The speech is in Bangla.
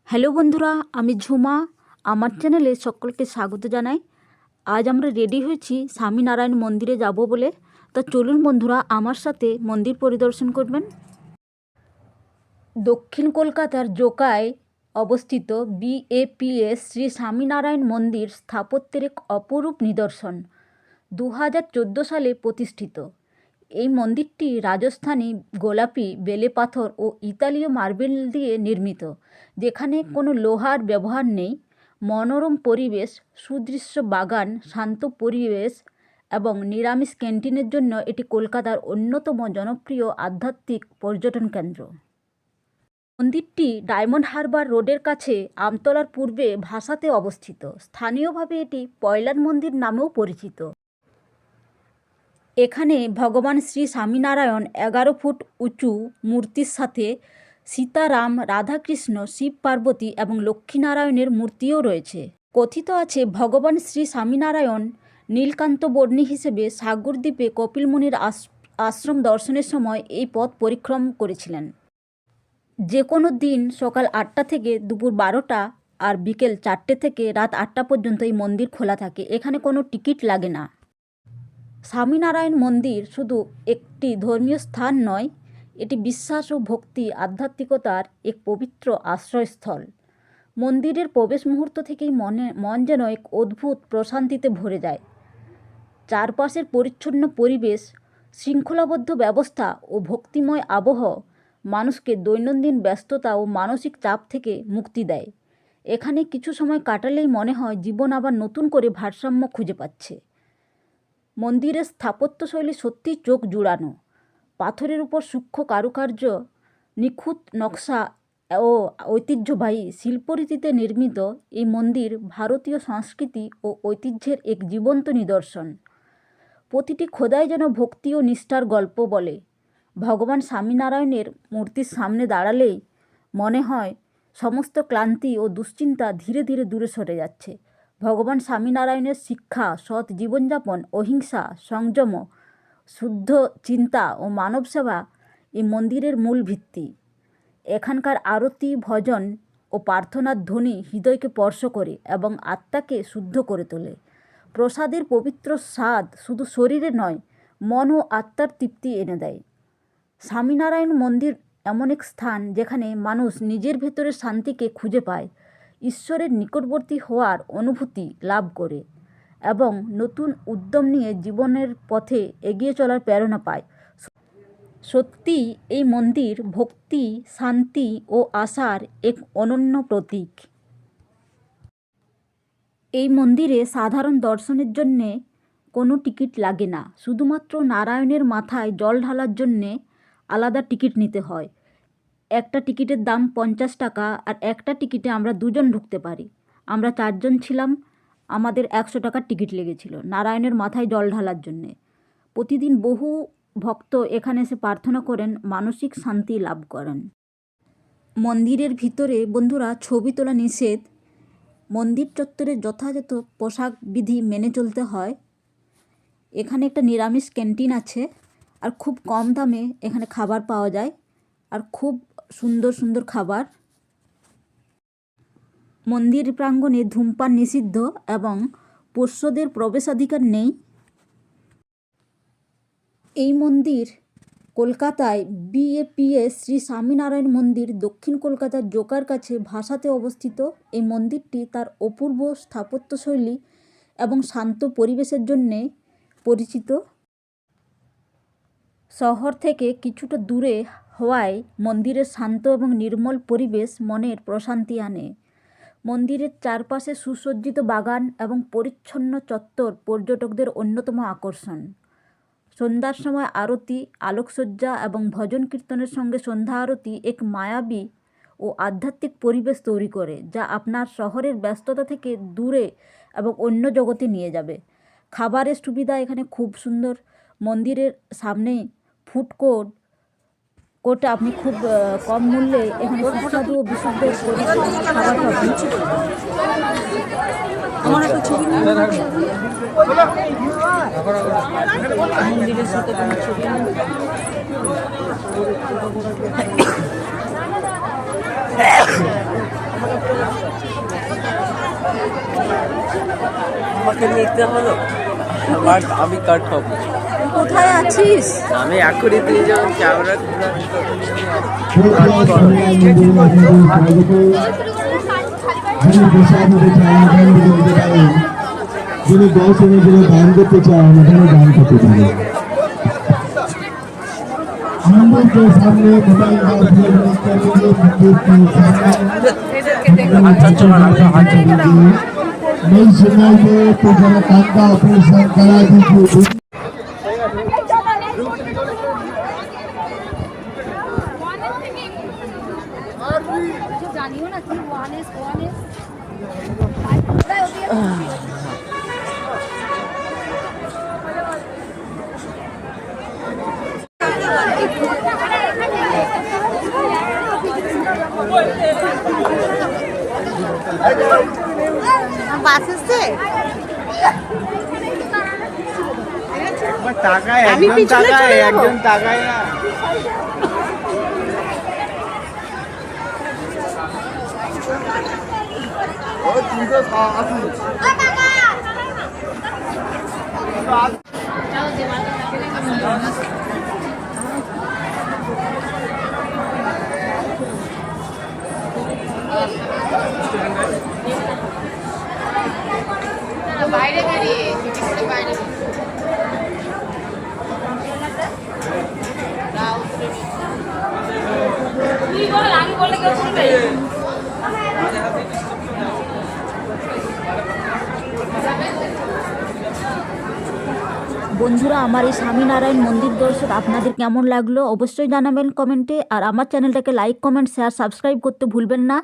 হ্যালো বন্ধুরা, আমি ঝুমা। আমার চ্যানেলে সকলকে স্বাগত জানাই। আজ আমরা রেডি হয়েছি স্বামীনারায়ণ মন্দিরে যাব বলে। তা চলুন বন্ধুরা, আমার সাথে মন্দির পরিদর্শন করবেন। দক্ষিণ কলকাতার জোকায় অবস্থিত বিএপিএস শ্রী স্বামীনারায়ণ মন্দির স্থাপত্যের এক অপরূপ নিদর্শন। 2014 সালে প্রতিষ্ঠিত এই মন্দিরটি রাজস্থানী গোলাপি বেলে পাথর ও ইতালীয় মার্বেল দিয়ে নির্মিত, যেখানে কোনো লোহার ব্যবহার নেই। মনোরম পরিবেশ, সুদৃশ্য বাগান, শান্ত পরিবেশ এবং নিরামিষ ক্যান্টিনের জন্য এটি কলকাতার অন্যতম জনপ্রিয় আধ্যাত্মিক পর্যটন কেন্দ্র। মন্দিরটি ডায়মন্ড হারবার রোডের কাছে আমতলার পূর্বে ভাসাতে অবস্থিত। স্থানীয়ভাবে এটি পয়লার মন্দির নামেও পরিচিত। এখানে ভগবান শ্রী স্বামীনারায়ণ 11 ফুট উঁচু মূর্তির সাথে সীতারাম, রাধাকৃষ্ণ, শিব পার্বতী এবং লক্ষ্মীনারায়ণের মূর্তিও রয়েছে। কথিত আছে ভগবান শ্রী স্বামীনারায়ণ নীলকান্ত বর্ণী হিসেবে সাগরদ্বীপে কপিল মুনির আশ্রম দর্শনের সময় এই পথ পরিক্রম করেছিলেন। যে কোনো দিন সকাল 8টা থেকে দুপুর 12টা আর বিকেল 4টে থেকে রাত 8টা পর্যন্ত এই মন্দির খোলা থাকে। এখানে কোনো টিকিট লাগে না। স্বামীনারায়ণ মন্দির শুধু একটি ধর্মীয় স্থান নয়, এটি বিশ্বাস ও ভক্তি আধ্যাত্মিকতার এক পবিত্র আশ্রয়স্থল। মন্দিরের প্রবেশ মুহূর্ত থেকেই মন যেন এক অদ্ভুত প্রশান্তিতে ভরে যায়। চারপাশের পরিচ্ছন্ন পরিবেশ, শৃঙ্খলাবদ্ধ ব্যবস্থা ও ভক্তিময় আবহ মানুষকে দৈনন্দিন ব্যস্ততা ও মানসিক চাপ থেকে মুক্তি দেয়। এখানে কিছু সময় কাটালেই মনে হয় জীবন আবার নতুন করে ভারসাম্য খুঁজে পাচ্ছে। মন্দিরের স্থাপত্যশৈলী সত্যিই চোখ জুড়ানো। পাথরের উপর সূক্ষ্ম কারুকার্য, নিখুঁত নকশা ও ঐতিহ্যবাহী শিল্পরীতিতে নির্মিত এই মন্দির ভারতীয় সংস্কৃতি ও ঐতিহ্যের এক জীবন্ত নিদর্শন। প্রতিটি খোদাই যেন ভক্তি ও নিষ্ঠার গল্প বলে। ভগবান স্বামীনারায়ণের মূর্তির সামনে দাঁড়ালেই মনে হয় সমস্ত ক্লান্তি ও দুশ্চিন্তা ধীরে ধীরে দূরে সরে যাচ্ছে। ভগবান স্বামীনারায়ণের শিক্ষা, সৎ জীবনযাপন, অহিংসা, সংযম, শুদ্ধ চিন্তা ও মানব সেবা এই মন্দিরের মূল ভিত্তি। এখানকার আরতি, ভজন ও প্রার্থনার ধ্বনি হৃদয়কে স্পর্শ করে এবং আত্মাকে শুদ্ধ করে তোলে। প্রসাদের পবিত্র স্বাদ শুধু শরীরে নয়, মন ও আত্মার তৃপ্তি এনে দেয়। স্বামীনারায়ণ মন্দির এমন এক স্থান যেখানে মানুষ নিজের ভেতরের শান্তিকে খুঁজে পায়, ঈশ্বরের নিকটবর্তী হওয়ার অনুভূতি লাভ করে এবং নতুন উদ্যম নিয়ে জীবনের পথে এগিয়ে চলার প্রেরণা পায়। সত্যি এই মন্দির ভক্তি, শান্তি ও আশার এক অনন্য প্রতীক। এই মন্দিরে সাধারণ দর্শনের জন্যে কোনো টিকিট লাগে না। শুধুমাত্র নারায়ণের মাথায় জল ঢালার জন্যে আলাদা টিকিট নিতে হয়। একটা টিকিটের দাম 50 টাকা, আর একটা টিকিটে আমরা 2 জন ঢুকতে পারি। আমরা 4 জন ছিলাম, আমাদের 100 টাকার টিকিট লেগেছিল নারায়ণের মাথায় জল ঢালার জন্যে। প্রতিদিন বহু ভক্ত এখানে এসে প্রার্থনা করেন, মানসিক শান্তি লাভ করেন। মন্দিরের ভিতরে বন্ধুরা ছবি তোলা নিষেধ। মন্দির চত্বরে যথাযথ পোশাক বিধি মেনে চলতে হয়। এখানে একটা নিরামিষ ক্যান্টিন আছে, আর খুব কম দামে এখানে খাবার পাওয়া যায়, আর খুব সুন্দর সুন্দর খাবার। মন্দির প্রাঙ্গণে ধূমপান নিষিদ্ধ এবং পোষ্যদের প্রবেশাধিকার নেই। এই মন্দির কলকাতায় বিএপিএস শ্রী স্বামীনারায়ণ মন্দির দক্ষিণ কলকাতার জোকার কাছে ভাসাতে অবস্থিত। এই মন্দিরটি তার অপূর্ব স্থাপত্যশৈলী এবং শান্ত পরিবেশের জন্যে পরিচিত। শহর থেকে কিছুটা দূরে হওয়ায় মন্দিরের শান্ত এবং নির্মল পরিবেশ মনের প্রশান্তি আনে। মন্দিরের চারপাশে সুসজ্জিত বাগান এবং পরিচ্ছন্ন চত্বর পর্যটকদের অন্যতম আকর্ষণ। সন্ধ্যার সময় আরতি, আলোকসজ্জা এবং ভজন কীর্তনের সঙ্গে সন্ধ্যা আরতি এক মায়াবী ও আধ্যাত্মিক পরিবেশ তৈরি করে, যা আপনার শহরের ব্যস্ততা থেকে দূরে এবং অন্য জগতে নিয়ে যাবে। খাবারের সুবিধা এখানে খুব সুন্দর। মন্দিরের সামনেই ফুড কোর্টে আপনি খুব কম মূল্যে এখানে সুস্বাদু ও বিশুদ্ধ খাবার পাবেন। আমার একটা ছবি মন্দিরের সাথে কোনো ছবি নেই। আমাকে নিতে হলো, আমি কাট হবো। কোথায় আছিস? আমি এখনই তুই যখন ক্যামেরা যিনি 10 অনুযায়ী দান করতে চান এখানে দান করতে পারেন। মন্দিরকে সামনে মোবাইল नहीं सुनाइए तो जरा कान का ऑपरेशन करा दीजिए। টাকায় একজন টাকায় একজন টাকায় না। বাইরে বেরিয়ে বাইরে আমি বলে কেউ শুনবে। বন্ধুরা, আমার এই স্বামীনারায়ণ মন্দির দর্শন আপনাদের কেমন লাগলো অবশ্যই জানাবেন কমেন্টে। আর আমার চ্যানেলটাকে লাইক, কমেন্ট, শেয়ার, সাবস্ক্রাইব করতে ভুলবেন না।